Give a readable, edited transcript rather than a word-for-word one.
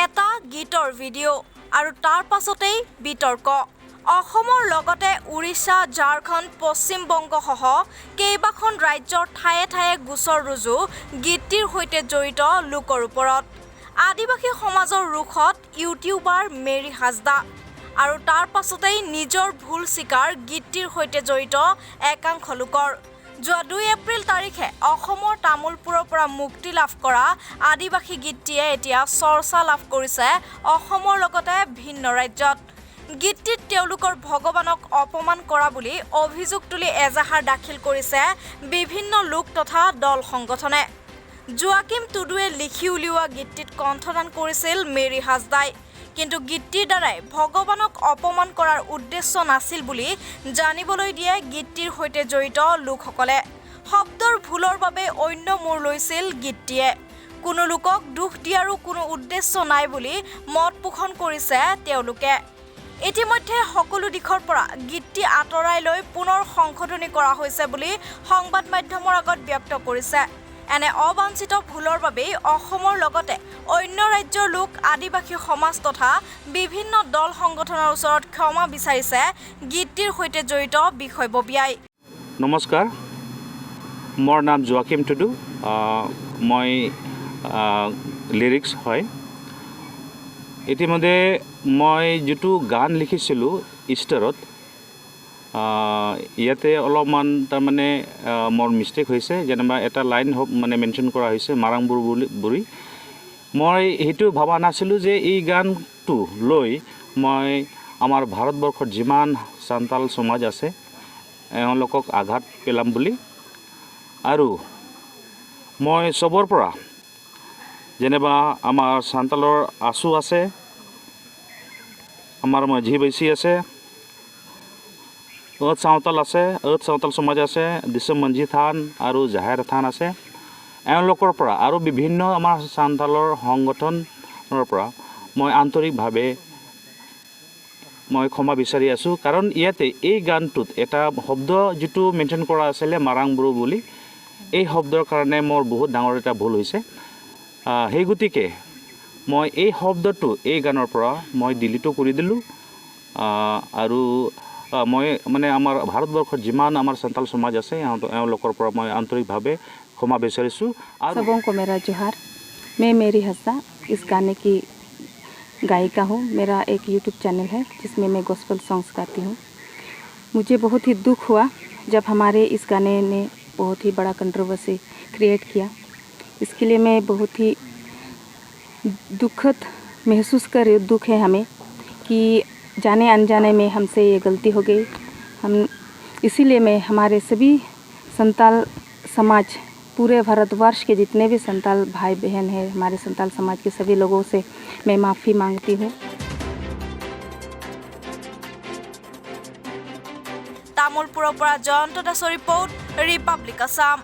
এটা গীতৰ ভিডিঅ' আৰু তাৰ পাছতেই বিতৰ্ক অসমৰ লগতে উৰিষ্যা ঝাৰখণ্ড পশ্চিম বংগসহ কেইবাখন ৰাজ্যৰ ঠায়ে ঠায়ে গোচৰ ৰুজু গীতটিৰ সৈতে জড়িত লোকৰ ওপৰত আদিবাসী সমাজৰ ৰুখত ইউটিউবাৰ মেৰী হাজদা আৰু তাৰ পাছতেই নিজৰ ভুল স্বীকাৰ গীতটিৰ সৈতে জড়িত একাংশ লোকৰ যোৱা 2 এপ্ৰিল তাৰিখে অসমৰ তামুলপুৰৰ পৰা মুক্তি লাভ কৰা আদিবাসী গীতটিয়ে এতিয়া চৰ্চা লাভ কৰিছে অসমৰ লগতে ভিন্ন ৰাজ্যত গীতটিত তেওঁলোকৰ ভগৱানক অপমান কৰা বুলি অভিযোগ তুলি এজাহাৰ দাখিল কৰিছে বিভিন্ন লোক তথা দল সংগঠনে জোৱাকিম টুডুৱে লিখি উলিওৱা গীতটিত কণ্ঠদান কৰিছিল মেৰী হাজদাই কিন্তু গীতটিৰ দ্বাৰাই ভগৱানক অপমান কৰাৰ উদ্দেশ্য নাছিল বুলি জানিবলৈ দিয়ে গীতটিৰ সৈতে জড়িত লোকসকলে শব্দৰ ভুলৰ বাবে অন্য মূৰ লৈছিল গীতটিয়ে কোনো লোকক দুখ দিয়াৰো কোনো উদ্দেশ্য নাই বুলি মত পোষণ কৰিছে তেওঁলোকে ইতিমধ্যে সকলো দিশৰ পৰা গীতটি আঁতৰাই লৈ পুনৰ সংশোধনী কৰা হৈছে বুলি সংবাদ মাধ্যমৰ আগত ব্যক্ত কৰিছে এনে অবাঞ্ছিত ভুলৰ বাবে অসমৰ লগতে অন্য ৰাজ্যৰ লোক আদিবাসী সমাজ তথা বিভিন্ন দল সংগঠনৰ ওচৰত ক্ষমা বিচাৰিছে গীতটিৰ সৈতে জড়িত বিষয়ববীয়াই নমস্কাৰ মোৰ নাম জোৱাকিম টুডু মই লিৰিক্স হয় ইতিমধ্যে মই যেটো গান লিখিছিলোঁ ইষ্টাৰত ইয়াতে অলপমান তাৰমানে মোৰ মিষ্টেক হৈছে যেনিবা এটা লাইন মানে মেনশ্যন কৰা হৈছে মাৰাংবুৰ বুৰি মই সেইটো ভাবা নাছিলোঁ যে এই গানটো লৈ মই আমাৰ ভাৰতবৰ্ষৰ যিমান সান্তাল সমাজ আছে এওঁলোকক আঘাত পেলাম বুলি আৰু মই সবৰ পৰা যেনিবা আমাৰ সান্তালৰ আছু আছে আমাৰ মাঝি বৈশী আছে সাঁওতাল আছে সাঁওতাল সমাজ আছে দিছম মঞ্জি থান আৰু জাহেৰ থান আছে এওঁলোকৰ পৰা আৰু বিভিন্ন আমাৰ সান্তালৰ সংগঠনৰ পৰা মই আন্তৰিকভাৱে মই ক্ষমা বিচাৰি আছোঁ কাৰণ ইয়াতে এই গানটোত এটা শব্দ যেটো মেনশ্যন কৰা আছিলে মাৰাংবুৰ বুলি এই শব্দৰ কাৰণে মোৰ বহুত ডাঙৰ এটা ভুল হৈছে সেই গতিকে মই এই শব্দটো এই গানৰ পৰা মই ডিলিটো কৰি দিলোঁ আৰু মই মানে আমাৰ ভাৰতবৰ্ষৰ যিমান আমাৰ সান্তাল সমাজ আছে এওঁলোকৰ পৰা মই আন্তৰিকভাৱে क्षमा বিচাৰিছোঁ सबों को मेरा जोहार मैं मेरी हस्दा इस गाने की गायिका हूँ मेरा एक यूट्यूब चैनल है जिसमें मैं गॉस्पेल सॉन्ग्स गाती हूँ मुझे बहुत ही दुख हुआ जब हमारे इस गाने ने बहुत ही बड़ा कंट्रोवर्सी क्रिएट किया इसके लिए मैं बहुत ही दुखद महसूस कर रही हूँ दुख है हमें कि जाने अनजाने में हमसे ये गलती हो गई हम इसीलिए मैं हमारे सभी संताल समाज पूरे भारतवर्ष के जितने भी संताल भाई बहन हैं हमारे संताल समाज के सभी लोगों से मैं माफ़ी मांगती हूँ तामुलपुৰৰ পৰা জয়ন্ত দাসৰ ৰিপৰ্ট ৰিপাব্লিক আসাম।